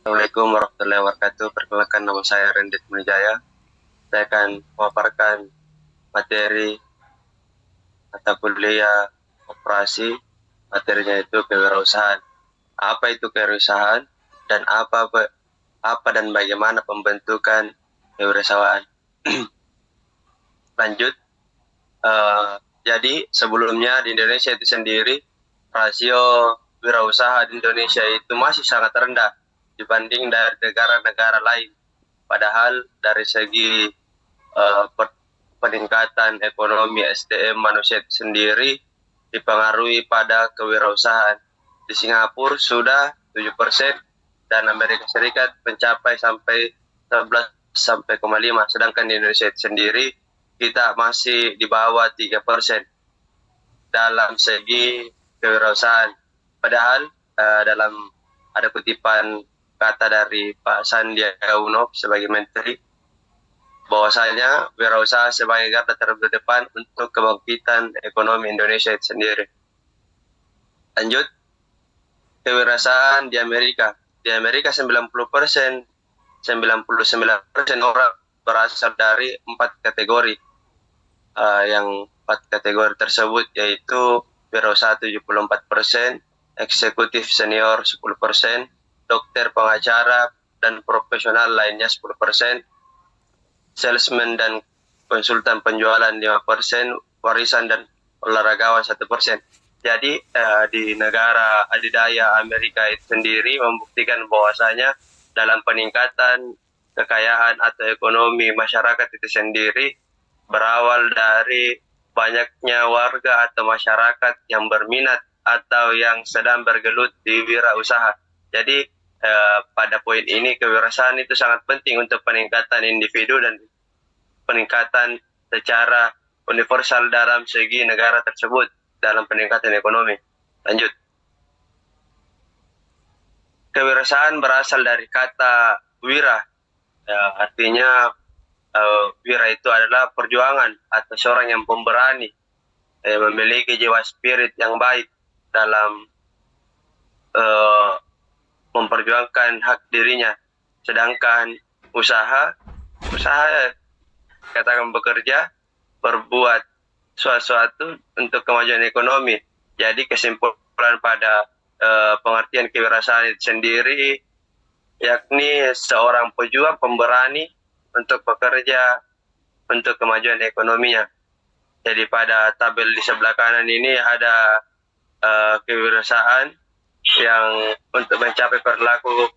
Assalamualaikum warahmatullahi wabarakatuh. Perkenalkan, nama saya Rendit Munijaya. Saya akan memaparkan materi mata kuliah operasi. Materinya itu kewirausahaan. Apa itu kewirausahaan dan apa dan bagaimana pembentukan kewirausahaan? Lanjut. eh, jadi sebelumnya di Indonesia itu sendiri rasio wirausaha di Indonesia itu masih sangat rendah dibanding dari negara-negara lain. Padahal dari segi eh, peningkatan ekonomi SDM manusia itu sendiri dipengaruhi pada kewirausahaan. Di Singapura sudah 7% dan Amerika Serikat mencapai sampai 11,5, sedangkan di Indonesia itu sendiri kita masih di bawah 3% dalam segi kewirausahaan. Padahal dalam ada kutipan kata dari Pak Sandiaga Uno sebagai Menteri, bahwasanya wirausaha sebagai garda terdepan untuk kebangkitan ekonomi Indonesia itu sendiri. Lanjut, kewirausahaan di Amerika. Di Amerika 99% orang berasal dari 4 kategori. Yang 4 kategori tersebut yaitu wirausaha 74%, eksekutif senior 10%, dokter pengacara dan profesional lainnya 10%, salesman dan konsultan penjualan 5%, warisan dan olahragawan 1%. Jadi di negara adidaya Amerika itu sendiri membuktikan bahwasanya dalam peningkatan kekayaan atau ekonomi masyarakat itu sendiri berawal dari banyaknya warga atau masyarakat yang berminat atau yang sedang bergelut di wirausaha. Jadi pada poin ini kewirausahaan itu sangat penting untuk peningkatan individu dan peningkatan secara universal dalam segi negara tersebut dalam peningkatan ekonomi. Lanjut. Kewirausahaan berasal dari kata wira, ya, artinya wira itu adalah perjuangan atau seorang yang pemberani, memiliki jiwa spirit yang baik dalam uh, memperjuangkan hak dirinya. Sedangkan usaha katakan bekerja, berbuat sesuatu untuk kemajuan ekonomi. Jadi kesimpulan pada pengertian kewirausahaan itu sendiri yakni seorang pejuang pemberani untuk bekerja untuk kemajuan ekonominya. Jadi pada tabel di sebelah kanan ini ada kewirausahaan yang untuk mencapai berlaku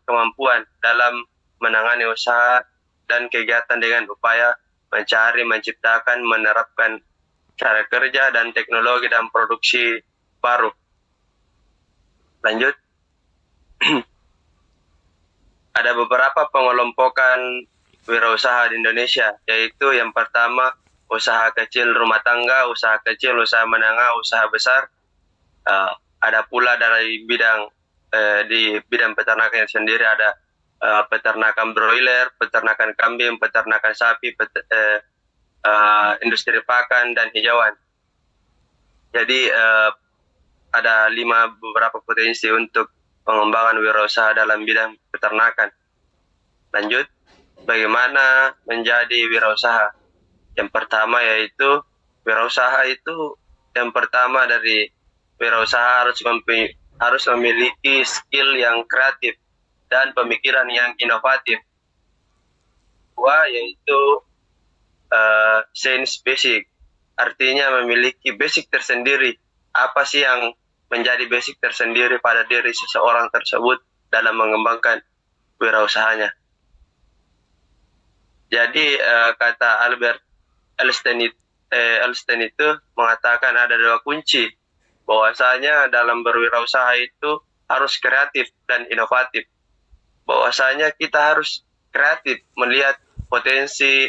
kemampuan dalam menangani usaha dan kegiatan dengan upaya mencari, menciptakan, menerapkan cara kerja dan teknologi dan produksi baru. Lanjut. Ada beberapa pengelompokan wirausaha di Indonesia, yaitu yang pertama usaha kecil rumah tangga, usaha kecil, usaha menengah, usaha besar. Ada pula dari di bidang peternakan sendiri ada peternakan broiler, peternakan kambing, peternakan sapi, industri pakan dan hijauan. Jadi ada 5 beberapa potensi untuk pengembangan wirausaha dalam bidang peternakan. Lanjut, bagaimana menjadi wirausaha? Yang pertama yaitu wirausaha itu yang pertama dari wirausaha harus memiliki skill yang kreatif dan pemikiran yang inovatif. Dua yaitu sense basic, artinya memiliki basic tersendiri. Apa sih yang menjadi basic tersendiri pada diri seseorang tersebut dalam mengembangkan wirausahanya. Jadi kata Albert Einstein itu mengatakan ada 2 kunci, bahwasanya dalam berwirausaha itu harus kreatif dan inovatif. Bahwasanya kita harus kreatif melihat potensi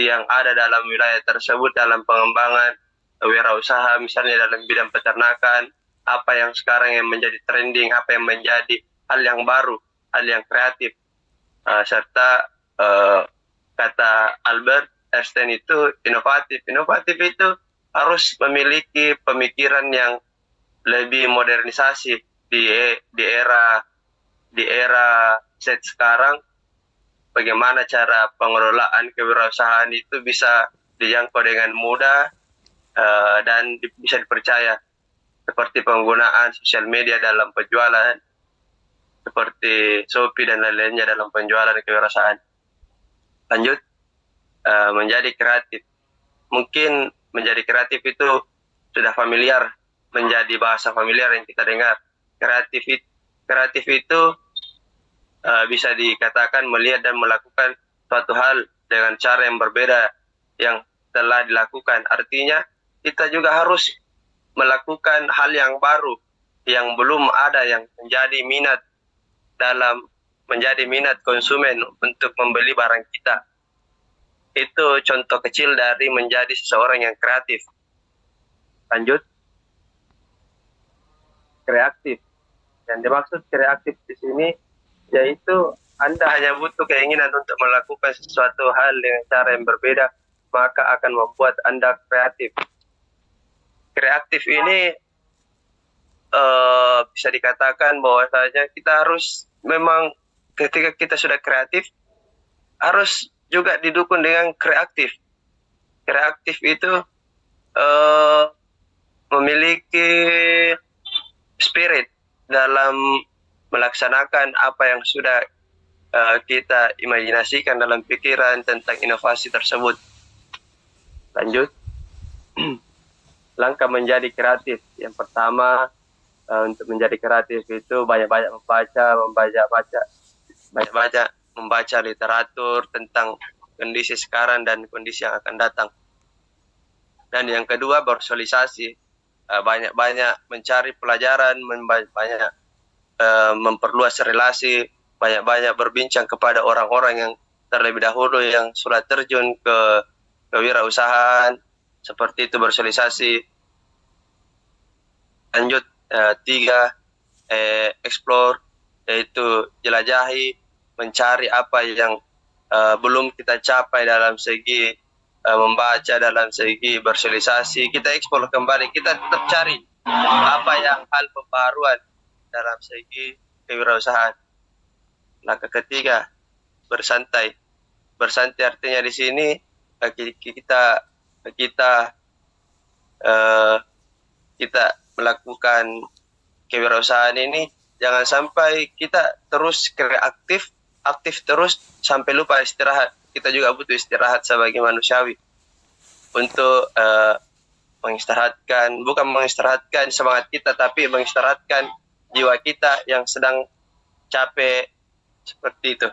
yang ada dalam wilayah tersebut dalam pengembangan wirausaha, misalnya dalam bidang peternakan, apa yang sekarang yang menjadi trending, apa yang menjadi hal yang baru, hal yang kreatif. Serta kata Albert Einstein itu inovatif. Inovatif itu harus memiliki pemikiran yang lebih modernisasi, di era set sekarang, bagaimana cara pengelolaan kewirausahaan itu bisa dijangkau dengan mudah dan bisa dipercaya, seperti penggunaan sosial media dalam penjualan, seperti Shopee dan lain-lainnya dalam penjualan kewirausahaan. Lanjut, menjadi kreatif. Mungkin menjadi kreatif itu sudah familiar, menjadi bahasa familiar yang kita dengar. Kreatif itu bisa dikatakan melihat dan melakukan suatu hal dengan cara yang berbeda yang telah dilakukan. Artinya kita juga harus melakukan hal yang baru yang belum ada, yang menjadi minat konsumen untuk membeli barang kita. Itu contoh kecil dari menjadi seseorang yang kreatif. Lanjut, kreatif. Yang dimaksud kreatif di sini yaitu Anda hanya butuh keinginan untuk melakukan sesuatu hal dengan cara yang berbeda, maka akan membuat Anda kreatif. Kreatif ini bisa dikatakan bahwasanya kita harus memang ketika kita sudah kreatif harus juga didukung dengan kreatif. Kreatif itu memiliki spirit dalam melaksanakan apa yang sudah kita imajinasikan dalam pikiran tentang inovasi tersebut. Lanjut, langkah menjadi kreatif. Yang pertama, untuk menjadi kreatif itu banyak-banyak membaca literatur tentang kondisi sekarang dan kondisi yang akan datang. Dan yang kedua, bersosialisasi, banyak-banyak mencari pelajaran, banyak memperluas relasi, banyak-banyak berbincang kepada orang-orang yang terlebih dahulu yang sudah terjun ke kewirausahaan, seperti itu bersosialisasi. Lanjut, 3, explore, yaitu jelajahi, mencari apa yang belum kita capai dalam segi membaca, dalam segi bersosialisasi. Kita eksplor kembali, kita tetap cari apa yang hal pembaruan dalam segi kewirausahaan. Langkah ketiga, bersantai. Bersantai artinya di sini kita melakukan kewirausahaan ini jangan sampai kita terus aktif terus sampai lupa istirahat. Kita juga butuh istirahat sebagai manusiawi untuk bukan mengistirahatkan semangat kita, tapi mengistirahatkan jiwa kita yang sedang capek, seperti itu.